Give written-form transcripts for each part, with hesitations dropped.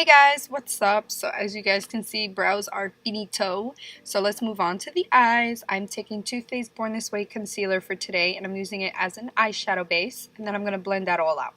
Hey guys, what's up? So as you guys can see, brows are finito. So let's move on to the eyes. I'm taking Too Faced Born This Way concealer for today and I'm using it as an eyeshadow base, and then I'm going to blend that all out.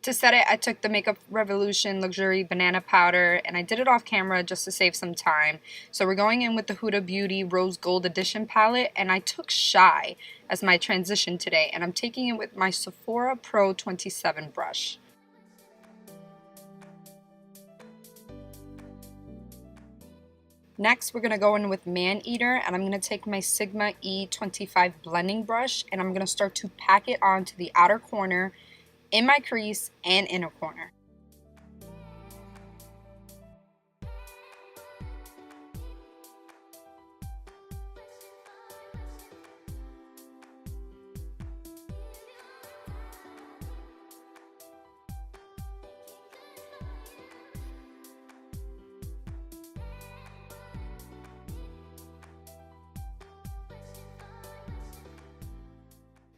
To set it, I took the Makeup Revolution Luxury Banana Powder and I did it off camera just to save some time. So we're going in with the Huda Beauty Rose Gold Edition palette, and I took Shy as my transition today, and I'm taking it with my Sephora Pro 27 brush. Next, we're going to go in with Man Eater, and I'm going to take my Sigma E25 blending brush and I'm going to start to pack it onto the outer corner, in my crease, and inner corner.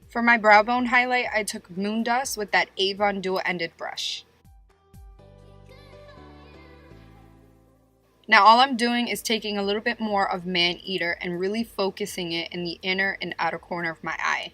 For my brow bone highlight, I took Moon Dust with that AVON dual-ended brush. Now all I'm doing is taking a little bit more of Man Eater and really focusing it in the inner and outer corner of my eye.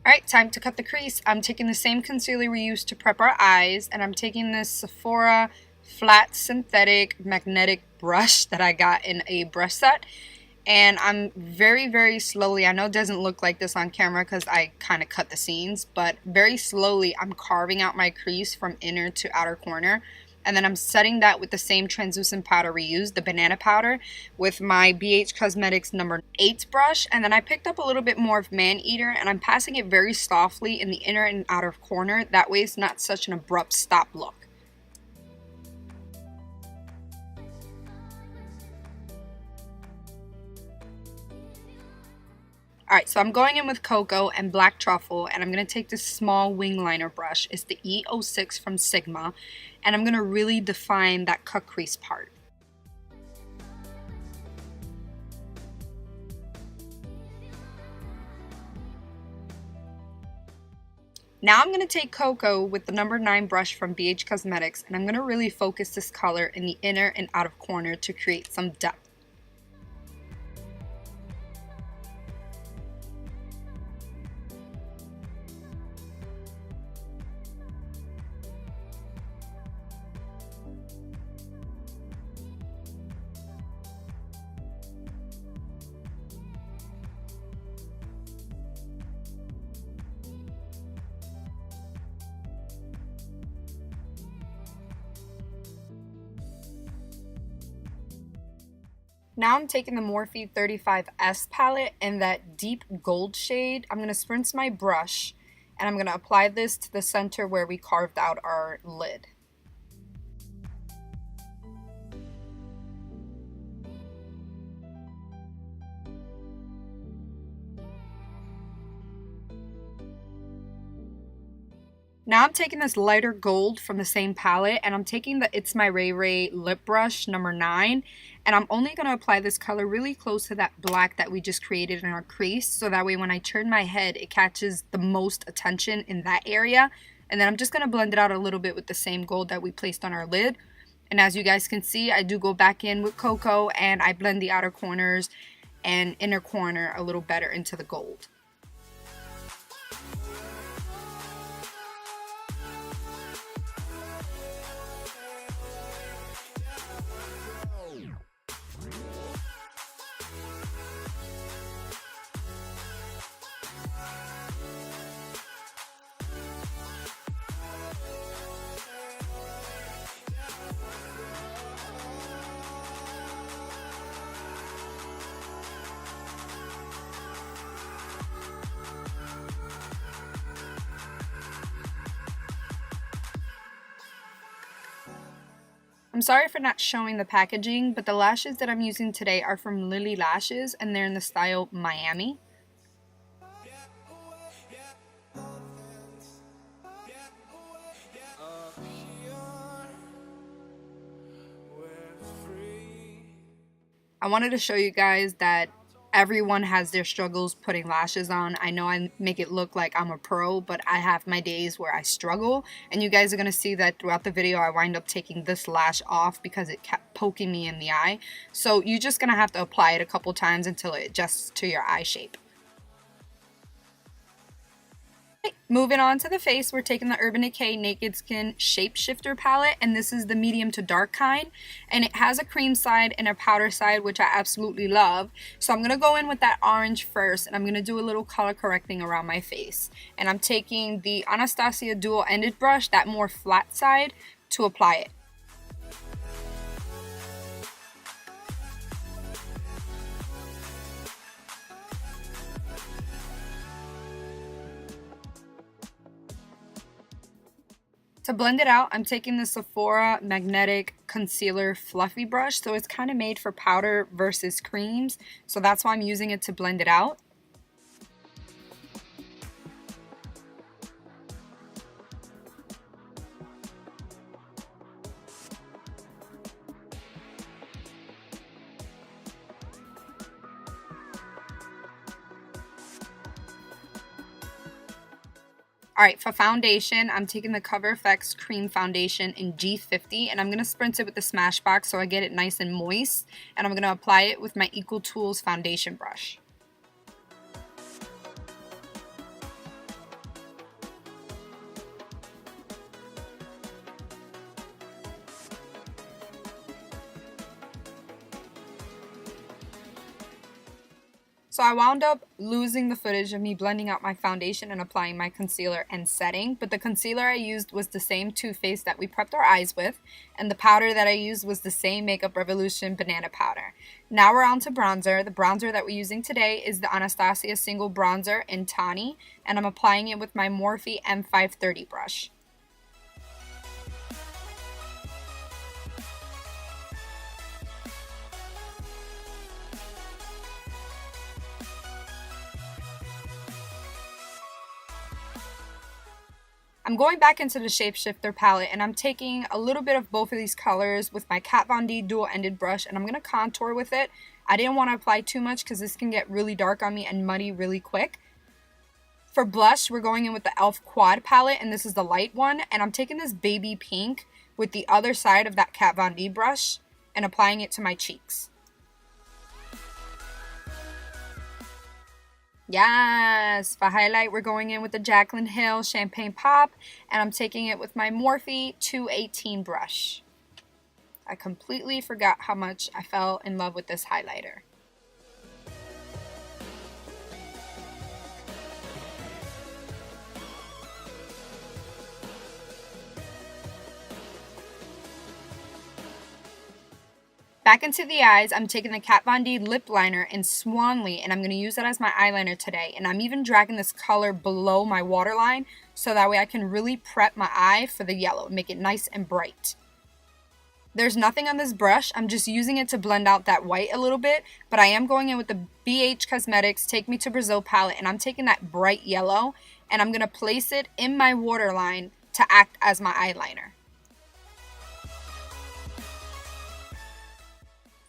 Alright, time to cut the crease. I'm taking the same concealer we used to prep our eyes, and I'm taking this Sephora flat synthetic magnetic brush that I got in a brush set. And I'm very slowly, I know it doesn't look like this on camera because I kind of cut the seams, but very slowly I'm carving out my crease from inner to outer corner. And then I'm setting that with the same translucent powder we used, the banana powder, with my BH Cosmetics number 8 brush. And then I picked up a little bit more of Man Eater, and I'm passing it very softly in the inner and outer corner. That way it's not such an abrupt stop look. Alright, so I'm going in with Cocoa and Black Truffle, and I'm going to take this small wing liner brush. It's the E06 from Sigma, and I'm going to really define that cut crease part. Now I'm going to take Cocoa with the number 9 brush from BH Cosmetics, and I'm going to really focus this color in the inner and outer corner to create some depth. Now I'm taking the Morphe 35S palette in that deep gold shade. I'm going to spritz my brush and I'm going to apply this to the center where we carved out our lid. Now I'm taking this lighter gold from the same palette, and I'm taking the It's My Ray Ray lip brush number 9, and I'm only going to apply this color really close to that black that we just created in our crease, so that way when I turn my head it catches the most attention in that area. And then I'm just going to blend it out a little bit with the same gold that we placed on our lid. And as you guys can see, I do go back in with Cocoa and I blend the outer corners and inner corner a little better into the gold. I'm sorry for not showing the packaging, but the lashes that I'm using today are from Lilly Lashes, and they're in the style Miami. I wanted to show you guys that everyone has their struggles putting lashes on. I know I make it look like I'm a pro, but I have my days where I struggle, and you guys are going to see that throughout the video I wind up taking this lash off because it kept poking me in the eye. So you're just going to have to apply it a couple times until it adjusts to your eye shape. Moving on to the face, we're taking the Urban Decay Naked Skin Shapeshifter palette, and this is the medium to dark kind, and it has a cream side and a powder side, which I absolutely love. So I'm going to go in with that orange first, and I'm going to do a little color correcting around my face. And I'm taking the Anastasia dual-ended brush, that more flat side, to apply it. To blend it out, I'm taking the Sephora Magnetic Concealer Fluffy Brush. So it's kind of made for powder versus creams. So that's why I'm using it to blend it out. Alright, for foundation, I'm taking the Cover FX Cream Foundation in G50, and I'm going to spritz it with the Smashbox so I get it nice and moist, and I'm going to apply it with my Equal Tools foundation brush. So I wound up losing the footage of me blending out my foundation and applying my concealer and setting, but the concealer I used was the same Too Faced that we prepped our eyes with, and the powder that I used was the same Makeup Revolution Banana Powder. Now we're on to bronzer. The bronzer that we're using today is the Anastasia Single Bronzer in Tawny, and I'm applying it with my Morphe M530 brush. I'm going back into the Shapeshifter palette, and I'm taking a little bit of both of these colors with my Kat Von D dual-ended brush, and I'm going to contour with it. I didn't want to apply too much because this can get really dark on me and muddy really quick. For blush, we're going in with the E.L.F. Quad palette, and this is the light one, and I'm taking this baby pink with the other side of that Kat Von D brush and applying it to my cheeks. Yes, for highlight, we're going in with the Jaclyn Hill Champagne Pop, and I'm taking it with my Morphe 218 brush. I completely forgot how much I fell in love with this highlighter. Back into the eyes, I'm taking the Kat Von D lip liner in Swanly, and I'm going to use that as my eyeliner today. And I'm even dragging this color below my waterline so that way I can really prep my eye for the yellow, make it nice and bright. There's nothing on this brush. I'm just using it to blend out that white a little bit, but I am going in with the BH Cosmetics Take Me to Brazil palette, and I'm taking that bright yellow, and I'm going to place it in my waterline to act as my eyeliner.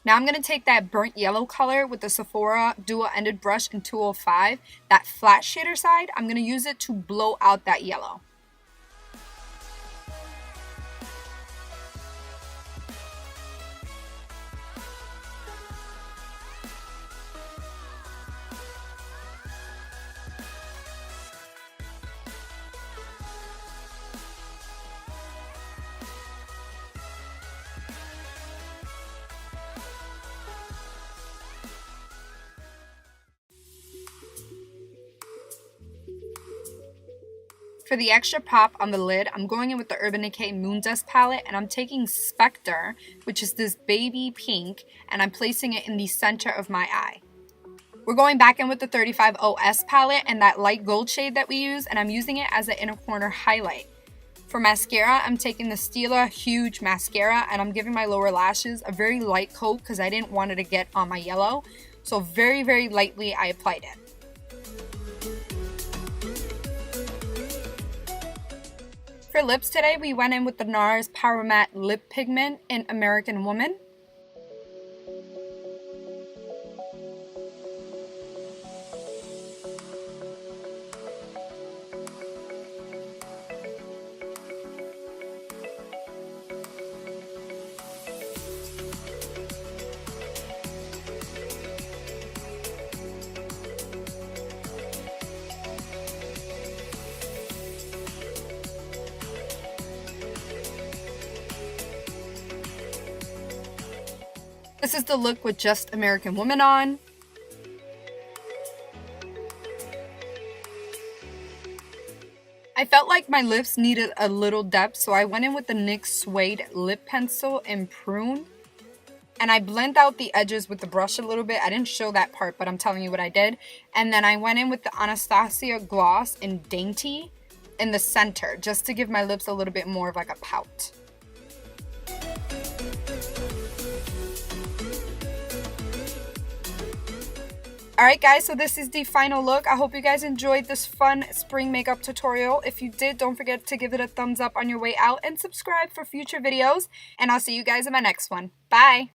Now I'm going to take that burnt yellow color with the Sephora dual-ended brush in 205, that flat shader side. I'm going to use it to blow out that yellow. For the extra pop on the lid, I'm going in with the Urban Decay Moon Dust palette, and I'm taking Spectre, which is this baby pink, and I'm placing it in the center of my eye. We're going back in with the 35 OS palette and that light gold shade that we use, and I'm using it as an inner corner highlight. For mascara, I'm taking the Stila Huge Mascara and I'm giving my lower lashes a very light coat because I didn't want it to get on my yellow. So very, very lightly I applied it. For lips today, we went in with the NARS Powermatte Lip Pigment in American Woman. This is the look with just American Woman on. I felt like my lips needed a little depth, so I went in with the NYX Suede Lip Pencil in Prune. And I blend out the edges with the brush a little bit. I didn't show that part, but I'm telling you what I did. And then I went in with the Anastasia Gloss in Dainty in the center, just to give my lips a little bit more of like a pout. Alright guys, so this is the final look. I hope you guys enjoyed this fun spring makeup tutorial. If you did, don't forget to give it a thumbs up on your way out and subscribe for future videos. And I'll see you guys in my next one. Bye!